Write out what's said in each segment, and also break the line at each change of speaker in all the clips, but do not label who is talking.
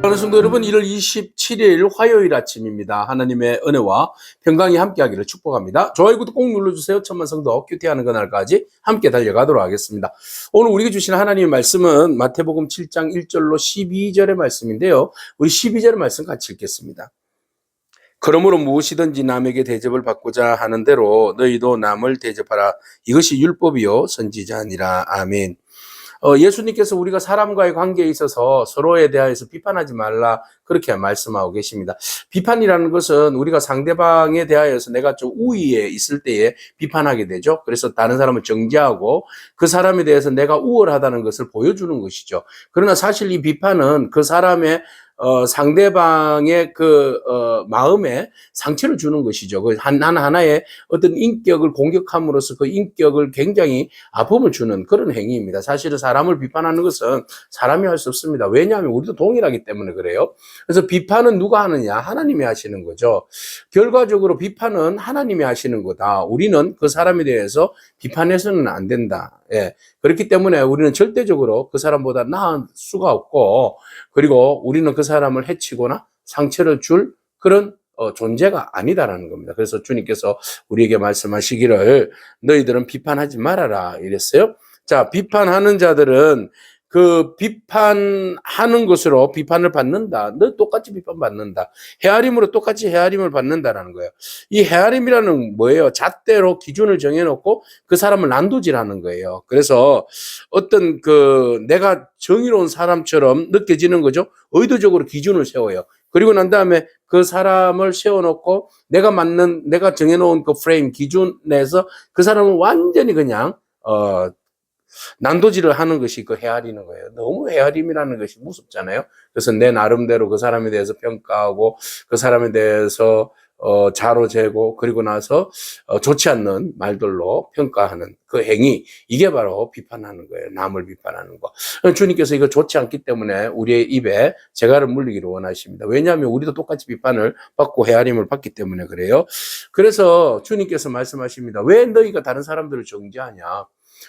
사랑하는 성도 여러분, 1월 27일 화요일 아침입니다. 하나님의 은혜와 평강이 함께하기를 축복합니다. 좋아요, 구독 꼭 눌러주세요. 천만 성도 큐티하는 그날까지 함께 달려가도록 하겠습니다. 오늘 우리에게 주신 하나님의 말씀은 마태복음 7장 1절로 12절의 말씀인데요. 우리 12절의 말씀 같이 읽겠습니다. 그러므로 무엇이든지 남에게 대접을 받고자 하는 대로 너희도 남을 대접하라. 이것이 율법이요 선지자니라. 아멘. 예수님께서 우리가 사람과의 관계에 있어서 서로에 대하여서 비판하지 말라 그렇게 말씀하고 계십니다. 비판이라는 것은 우리가 상대방에 대하여서 내가 좀 우위에 있을 때에 비판하게 되죠. 그래서 다른 사람을 정죄하고 그 사람에 대해서 내가 우월하다는 것을 보여주는 것이죠. 그러나 사실 이 비판은 그 사람의 상대방의 마음에 상처를 주는 것이죠. 그 하나하나의 어떤 인격을 공격함으로써 그 인격을 굉장히 아픔을 주는 그런 행위입니다. 사실은 사람을 비판하는 것은 사람이 할 수 없습니다. 왜냐하면 우리도 동일하기 때문에 그래요. 그래서 비판은 누가 하느냐? 하나님이 하시는 거죠. 결과적으로 비판은 하나님이 하시는 거다. 우리는 그 사람에 대해서 비판해서는 안 된다. 예. 그렇기 때문에 우리는 절대적으로 그 사람보다 나을 수가 없고, 그리고 우리는 그 사람을 해치거나 상처를 줄 그런 존재가 아니다라는 겁니다. 그래서 주님께서 우리에게 말씀하시기를 너희들은 비판하지 말아라 이랬어요. 자, 비판하는 자들은 그 비판하는 것으로 비판을 받는다. 너 똑같이 비판받는다. 헤아림으로 똑같이 헤아림을 받는다라는 거예요. 이 헤아림이라는 뭐예요? 잣대로 기준을 정해놓고 그 사람을 난도질하는 거예요. 그래서 어떤 내가 정의로운 사람처럼 느껴지는 거죠. 의도적으로 기준을 세워요. 그리고 난 다음에 그 사람을 세워놓고 내가 정해놓은 그 프레임 기준 내에서 그 사람을 완전히 그냥 난도질을 하는 것이 그 헤아리는 거예요. 너무 헤아림이라는 것이 무섭잖아요. 그래서 내 나름대로 그 사람에 대해서 평가하고 그 사람에 대해서 자로 재고 그리고 나서 좋지 않는 말들로 평가하는 그 행위, 이게 바로 비판하는 거예요. 남을 비판하는 거. 주님께서 이거 좋지 않기 때문에 우리의 입에 재갈을 물리기를 원하십니다. 왜냐하면 우리도 똑같이 비판을 받고 헤아림을 받기 때문에 그래요. 그래서 주님께서 말씀하십니다. 왜 너희가 다른 사람들을 정죄하냐?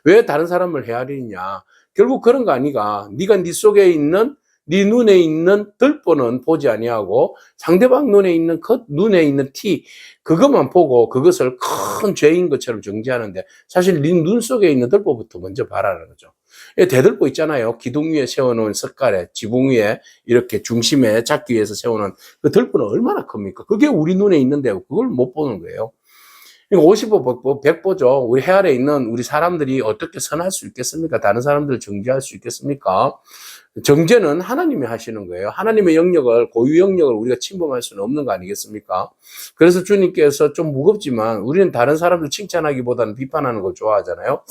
왜 다른 사람을 헤아리냐? 결국 그런 거 아니가. 네가 네 속에 있는 네 눈에 있는 들보는 보지 아니하고 상대방 눈에 있는 눈에 있는 티, 그것만 보고 그것을 큰 죄인 것처럼 정죄하는데, 사실 네 눈 속에 있는 들보부터 먼저 봐라는 거죠. 대들보 있잖아요. 기둥 위에 세워놓은 석가래, 지붕 위에 이렇게 중심에 잡기 위해서 세워놓은 그 들보는 얼마나 큽니까? 그게 우리 눈에 있는데 그걸 못 보는 거예요. 50보 100보죠. 우리 해 아래 있는 우리 사람들이 어떻게 선할 수 있겠습니까? 다른 사람들을 정죄할 수 있겠습니까? 정죄는 하나님이 하시는 거예요. 하나님의 영역을, 고유 영역을 우리가 침범할 수는 없는 거 아니겠습니까? 그래서 주님께서 좀 무겁지만 우리는 다른 사람들 칭찬하기보다는 비판하는 걸 좋아하잖아요.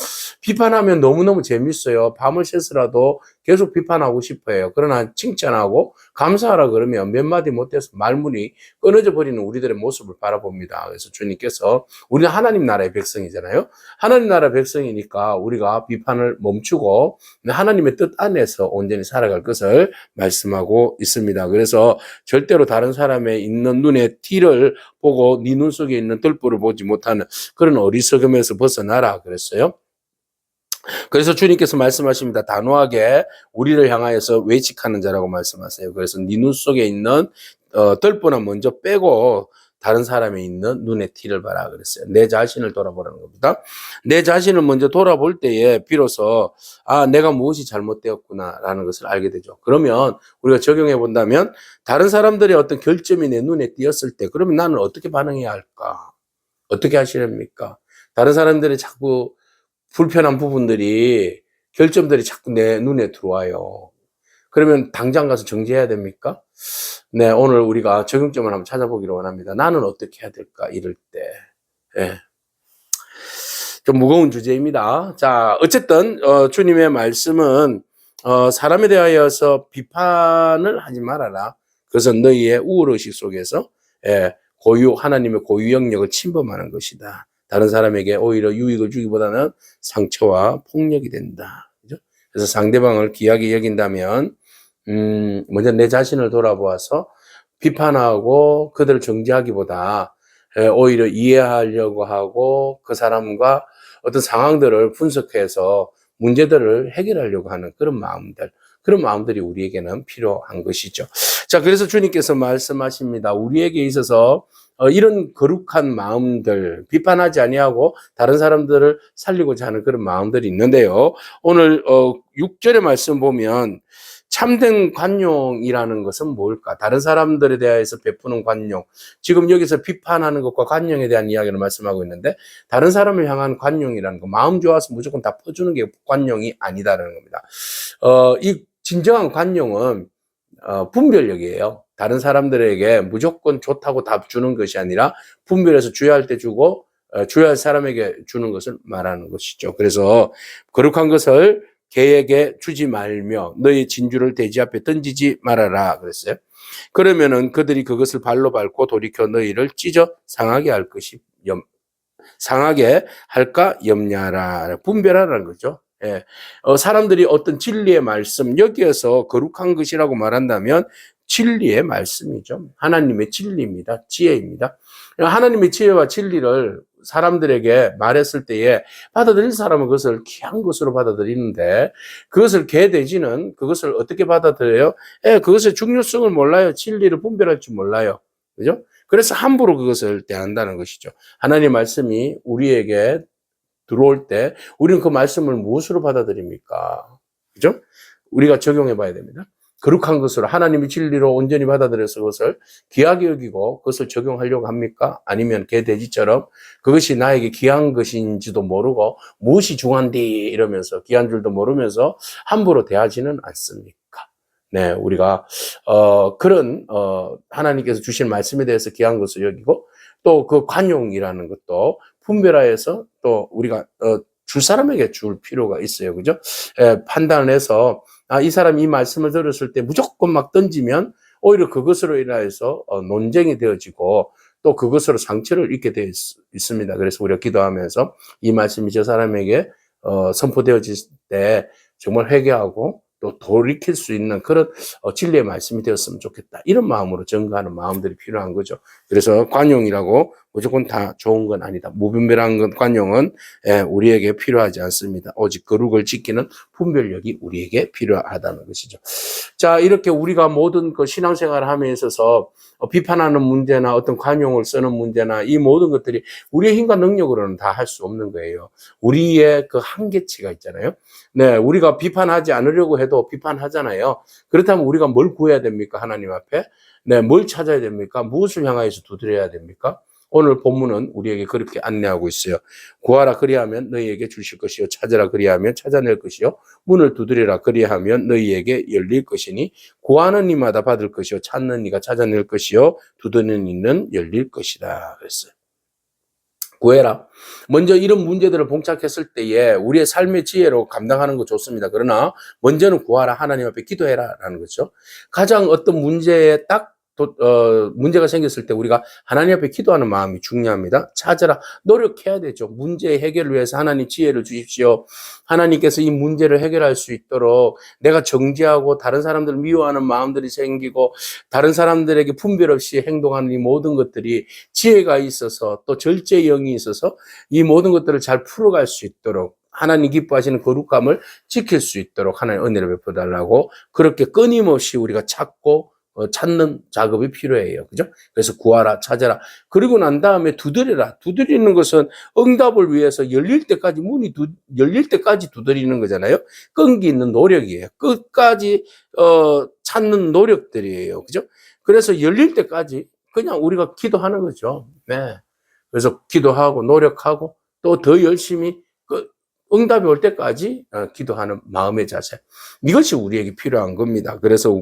비판하면 너무너무 재밌어요. 밤을 새서라도 계속 비판하고 싶어요. 그러나 칭찬하고 감사하라 그러면 몇 마디 못해서 말문이 끊어져 버리는 우리들의 모습을 바라봅니다. 그래서 주님께서, 우리는 하나님 나라의 백성이잖아요. 하나님 나라의 백성이니까 우리가 비판을 멈추고 하나님의 뜻 안에서 온전히 살아갈 것을 말씀하고 있습니다. 그래서 절대로 다른 사람의 있는 눈에 티를 보고 네 눈 속에 있는 들보를 보지 못하는 그런 어리석음에서 벗어나라 그랬어요. 그래서 주님께서 말씀하십니다. 단호하게 우리를 향하여서 외식하는 자라고 말씀하세요. 그래서 네 눈 속에 있는 들보나 먼저 빼고 다른 사람이 있는 눈의 티를 봐라 그랬어요. 내 자신을 돌아보라는 겁니다. 내 자신을 먼저 돌아볼 때에 비로소 내가 무엇이 잘못되었구나라는 것을 알게 되죠. 그러면 우리가 적용해 본다면 다른 사람들의 어떤 결점이 내 눈에 띄었을 때, 그러면 나는 어떻게 반응해야 할까? 어떻게 하시렵니까? 다른 사람들이 자꾸 불편한 부분들이, 결점들이 자꾸 내 눈에 들어와요. 그러면 당장 가서 정지해야 됩니까? 네, 오늘 우리가 적용점을 한번 찾아보기를 원합니다. 나는 어떻게 해야 될까? 이럴 때. 예. 좀 무거운 주제입니다. 자, 어쨌든 주님의 말씀은 사람에 대하여서 비판을 하지 말아라. 그것은 너희의 우월의식 속에서 하나님의 고유 영역을 침범하는 것이다. 다른 사람에게 오히려 유익을 주기보다는 상처와 폭력이 된다. 그죠? 그래서 상대방을 귀하게 여긴다면 먼저 내 자신을 돌아보아서 비판하고 그들을 정죄하기보다 오히려 이해하려고 하고 그 사람과 어떤 상황들을 분석해서 문제들을 해결하려고 하는 그런 마음들, 그런 마음들이 우리에게는 필요한 것이죠. 자, 그래서 주님께서 말씀하십니다. 우리에게 있어서 이런 거룩한 마음들, 비판하지 아니하고 다른 사람들을 살리고자 하는 그런 마음들이 있는데요. 오늘 6절의 말씀 보면 참된 관용이라는 것은 뭘까? 다른 사람들에 대해서 베푸는 관용. 지금 여기서 비판하는 것과 관용에 대한 이야기를 말씀하고 있는데, 다른 사람을 향한 관용이라는 거, 마음 좋아서 무조건 다 퍼주는 게 관용이 아니다라는 겁니다. 이 진정한 관용은 분별력이에요. 다른 사람들에게 무조건 좋다고 답 주는 것이 아니라 분별해서 줘야 할 때 주고 줘야 할 사람에게 주는 것을 말하는 것이죠. 그래서 거룩한 것을 개에게 주지 말며 너희 진주를 돼지 앞에 던지지 말아라 그랬어요. 그러면은 그들이 그것을 발로 밟고 돌이켜 너희를 찢어 상하게 할까 염려하라. 분별하라는 거죠. 예. 사람들이 어떤 진리의 말씀, 여기에서 거룩한 것이라고 말한다면 진리의 말씀이죠. 하나님의 진리입니다. 지혜입니다. 하나님의 지혜와 진리를 사람들에게 말했을 때에 받아들일 사람은 그것을 귀한 것으로 받아들이는데, 그것을 개돼지는 그것을 어떻게 받아들여요? 그것의 중요성을 몰라요. 진리를 분별할 줄 몰라요. 그죠? 그래서 함부로 그것을 대한다는 것이죠. 하나님의 말씀이 우리에게 들어올 때 우리는 그 말씀을 무엇으로 받아들입니까? 그죠? 우리가 적용해 봐야 됩니다. 거룩한 것으로 하나님의 진리로 온전히 받아들여서 그것을 귀하게 여기고 그것을 적용하려고 합니까? 아니면 개돼지처럼 그것이 나에게 귀한 것인지도 모르고 무엇이 중요한디 이러면서 귀한 줄도 모르면서 함부로 대하지는 않습니까? 네, 우리가 그런 하나님께서 주신 말씀에 대해서 귀한 것을 여기고 또 그 관용이라는 것도 분별하여서 또 우리가 줄 사람에게 줄 필요가 있어요. 그죠? 판단을 해서 이 사람이 이 말씀을 들었을 때 무조건 막 던지면 오히려 그것으로 인하여서 논쟁이 되어지고 또 그것으로 상처를 입게 되어 있습니다. 그래서 우리가 기도하면서 이 말씀이 저 사람에게 선포되어질 때 정말 회개하고 또 돌이킬 수 있는 그런 진리의 말씀이 되었으면 좋겠다. 이런 마음으로 전가하는 마음들이 필요한 거죠. 그래서 관용이라고 무조건 다 좋은 건 아니다. 무분별한 관용은 우리에게 필요하지 않습니다. 오직 거룩을 지키는 분별력이 우리에게 필요하다는 것이죠. 자, 이렇게 우리가 모든 그 신앙생활을 함에 있어서 비판하는 문제나 어떤 관용을 쓰는 문제나 이 모든 것들이 우리의 힘과 능력으로는 다 할 수 없는 거예요. 우리의 그 한계치가 있잖아요. 네, 우리가 비판하지 않으려고 해도 비판하잖아요. 그렇다면 우리가 뭘 구해야 됩니까? 하나님 앞에? 네, 뭘 찾아야 됩니까? 무엇을 향하여서 두드려야 됩니까? 오늘 본문은 우리에게 그렇게 안내하고 있어요. 구하라 그리하면 너희에게 주실 것이요, 찾으라 그리하면 찾아낼 것이요, 문을 두드리라 그리하면 너희에게 열릴 것이니 구하는 이마다 받을 것이요, 찾는 이가 찾아낼 것이요, 두드리는 이는 열릴 것이다 그랬어요. 구해라. 먼저 이런 문제들을 봉착했을 때에 우리의 삶의 지혜로 감당하는 거 좋습니다. 그러나 먼저는 구하라, 하나님 앞에 기도해라 라는 거죠. 가장 어떤 문제에 딱 문제가 생겼을 때 우리가 하나님 앞에 기도하는 마음이 중요합니다. 찾아라, 노력해야 되죠. 문제 해결을 위해서 하나님 지혜를 주십시오. 하나님께서 이 문제를 해결할 수 있도록 내가 정죄하고 다른 사람들을 미워하는 마음들이 생기고 다른 사람들에게 분별 없이 행동하는 이 모든 것들이 지혜가 있어서 또 절제의 영이 있어서 이 모든 것들을 잘 풀어갈 수 있도록 하나님 기뻐하시는 거룩함을 지킬 수 있도록 하나님 은혜를 베풀어달라고 그렇게 끊임없이 우리가 찾는 작업이 필요해요. 그죠? 그래서 구하라, 찾아라. 그리고 난 다음에 두드려라. 두드리는 것은 응답을 위해서 열릴 때까지, 문이 열릴 때까지 두드리는 거잖아요. 끈기 있는 노력이에요. 끝까지, 찾는 노력들이에요. 그죠? 그래서 열릴 때까지 그냥 우리가 기도하는 거죠. 네. 그래서 기도하고 노력하고 또 더 열심히 응답이 올 때까지 기도하는 마음의 자세. 이것이 우리에게 필요한 겁니다. 그래서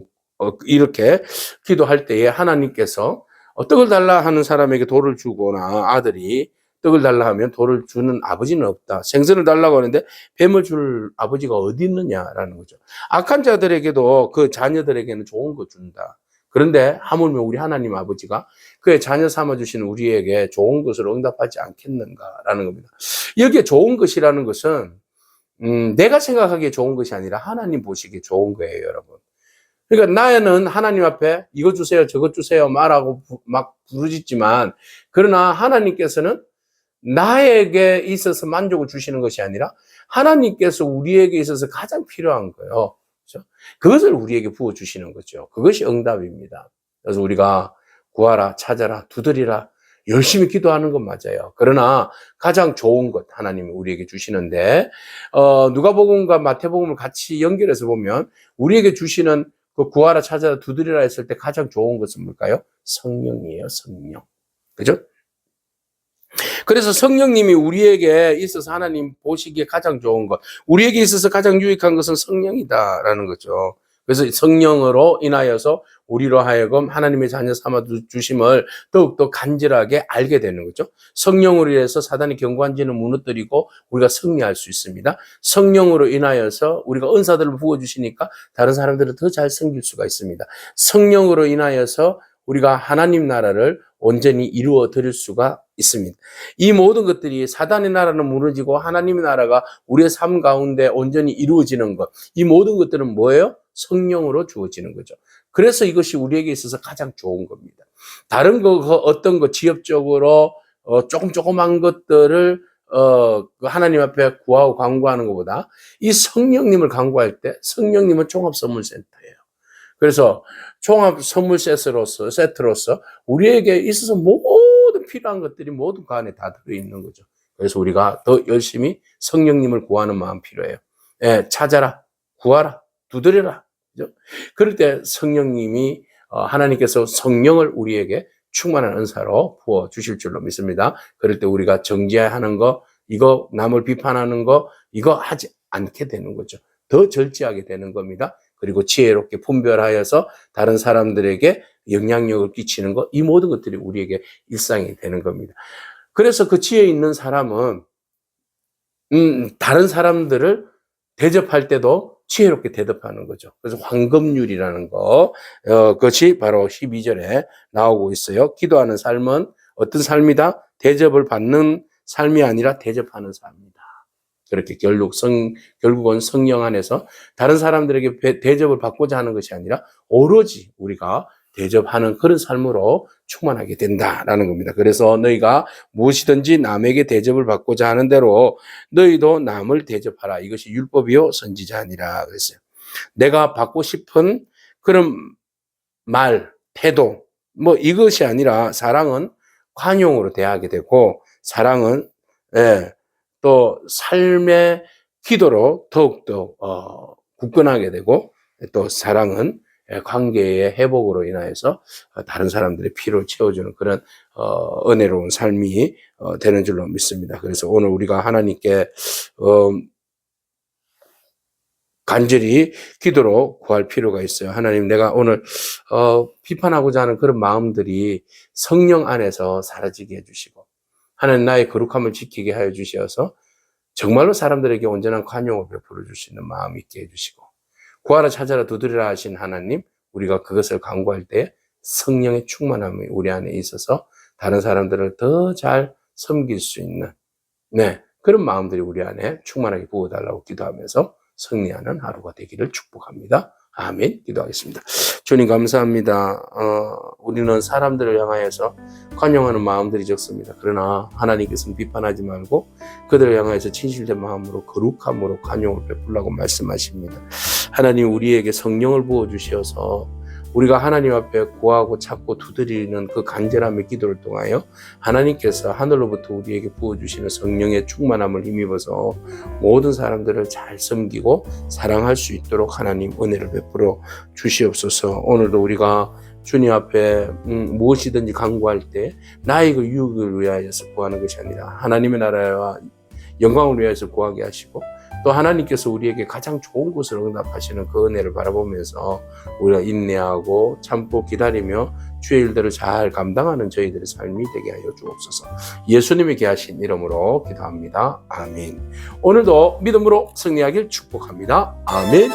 이렇게 기도할 때에 하나님께서 떡을 달라 하는 사람에게 돌을 주거나 아들이 떡을 달라 하면 돌을 주는 아버지는 없다. 생선을 달라고 하는데 뱀을 줄 아버지가 어디 있느냐라는 거죠. 악한 자들에게도 그 자녀들에게는 좋은 거 준다. 그런데 하물며 우리 하나님 아버지가 그의 자녀 삼아주신 우리에게 좋은 것을 응답하지 않겠는가라는 겁니다. 여기에 좋은 것이라는 것은 내가 생각하기에 좋은 것이 아니라 하나님 보시기에 좋은 거예요, 여러분. 그러니까 나는 하나님 앞에 이거 주세요, 저것 주세요 말하고 막 부르짖지만 그러나 하나님께서는 나에게 있어서 만족을 주시는 것이 아니라 하나님께서 우리에게 있어서 가장 필요한 거예요. 그렇죠? 그것을 우리에게 부어주시는 거죠. 그것이 응답입니다. 그래서 우리가 구하라, 찾아라, 두드리라, 열심히 기도하는 건 맞아요. 그러나 가장 좋은 것 하나님이 우리에게 주시는데 누가복음과 마태복음을 같이 연결해서 보면 우리에게 주시는 그 구하라, 찾아라, 두드리라 했을 때 가장 좋은 것은 뭘까요? 성령이에요. 성령. 그죠? 그래서 성령님이 우리에게 있어서 하나님 보시기에 가장 좋은 것, 우리에게 있어서 가장 유익한 것은 성령이다라는 거죠. 그래서 성령으로 인하여서 우리로 하여금 하나님의 자녀 삼아 주심을 더욱더 간절하게 알게 되는 거죠. 성령으로 인해서 사단의 견고한 지는 무너뜨리고 우리가 승리할 수 있습니다. 성령으로 인하여서 우리가 은사들을 부어주시니까 다른 사람들은 더 잘 섬길 수가 있습니다. 성령으로 인하여서 우리가 하나님 나라를 온전히 이루어 드릴 수가 있습니다. 이 모든 것들이 사단의 나라는 무너지고 하나님의 나라가 우리의 삶 가운데 온전히 이루어지는 것, 이 모든 것들은 뭐예요? 성령으로 주어지는 거죠. 그래서 이것이 우리에게 있어서 가장 좋은 겁니다. 다른 거 어떤 거 지엽적으로 조그만 것들을 하나님 앞에 구하고 간구하는 것보다 이 성령님을 간구할 때 성령님은 종합선물센터예요. 그래서 종합 선물 세트로서 우리에게 있어서 모든 필요한 것들이 모두 그 안에 다 들어있는 거죠. 그래서 우리가 더 열심히 성령님을 구하는 마음 필요해요. 예, 찾아라, 구하라, 두드려라. 그죠? 그럴 때 성령님이 하나님께서 성령을 우리에게 충만한 은사로 부어 주실 줄로 믿습니다. 그럴 때 우리가 정죄하는 거, 이거 남을 비판하는 거, 이거 하지 않게 되는 거죠. 더 절제하게 되는 겁니다. 그리고 지혜롭게 분별하여서 다른 사람들에게 영향력을 끼치는 것, 이 모든 것들이 우리에게 일상이 되는 겁니다. 그래서 그 지혜 있는 사람은 다른 사람들을 대접할 때도 지혜롭게 대접하는 거죠. 그래서 황금률이라는 것이 바로 12절에 나오고 있어요. 기도하는 삶은 어떤 삶이다? 대접을 받는 삶이 아니라 대접하는 삶이다. 그렇게 결국은 성령 안에서 다른 사람들에게 대접을 받고자 하는 것이 아니라 오로지 우리가 대접하는 그런 삶으로 충만하게 된다라는 겁니다. 그래서 너희가 무엇이든지 남에게 대접을 받고자 하는 대로 너희도 남을 대접하라. 이것이 율법이요 선지자 아니라 그랬어요. 내가 받고 싶은 그런 말, 태도 이것이 아니라 사랑은 관용으로 대하게 되고 사랑은 또 삶의 기도로 더욱더 굳건하게 되고 또 사랑은 관계의 회복으로 인하여서 다른 사람들의 피로를 채워주는 그런 은혜로운 삶이 되는 줄로 믿습니다. 그래서 오늘 우리가 하나님께 간절히 기도로 구할 필요가 있어요. 하나님, 내가 오늘 비판하고자 하는 그런 마음들이 성령 안에서 사라지게 해주시고 하나님 나의 거룩함을 지키게 하여 주셔서 정말로 사람들에게 온전한 관용을 베풀어 줄 수 있는 마음이 있게 해주시고 구하라 찾아라 두드리라 하신 하나님, 우리가 그것을 간구할 때 성령의 충만함이 우리 안에 있어서 다른 사람들을 더 잘 섬길 수 있는 그런 마음들이 우리 안에 충만하게 부어달라고 기도하면서 승리하는 하루가 되기를 축복합니다. 아멘. 기도하겠습니다. 주님 감사합니다. 우리는 사람들을 향하여서 관용하는 마음들이 적습니다. 그러나 하나님께서는 비판하지 말고 그들을 향하여서 진실된 마음으로 거룩함으로 관용을 베풀라고 말씀하십니다. 하나님, 우리에게 성령을 부어주셔서 우리가 하나님 앞에 구하고 찾고 두드리는 그 간절함의 기도를 통하여 하나님께서 하늘로부터 우리에게 부어주시는 성령의 충만함을 힘입어서 모든 사람들을 잘 섬기고 사랑할 수 있도록 하나님 은혜를 베풀어 주시옵소서. 오늘도 우리가 주님 앞에 무엇이든지 간구할 때 나의 그 유익을 위하여서 구하는 것이 아니라 하나님의 나라와 영광을 위하여서 구하게 하시고 또 하나님께서 우리에게 가장 좋은 것을 응답하시는 그 은혜를 바라보면서 우리가 인내하고 참고 기다리며 주의 일들을 잘 감당하는 저희들의 삶이 되게 하여 주옵소서. 예수님이 계하신 이름으로 기도합니다. 아멘. 오늘도 믿음으로 승리하길 축복합니다. 아멘.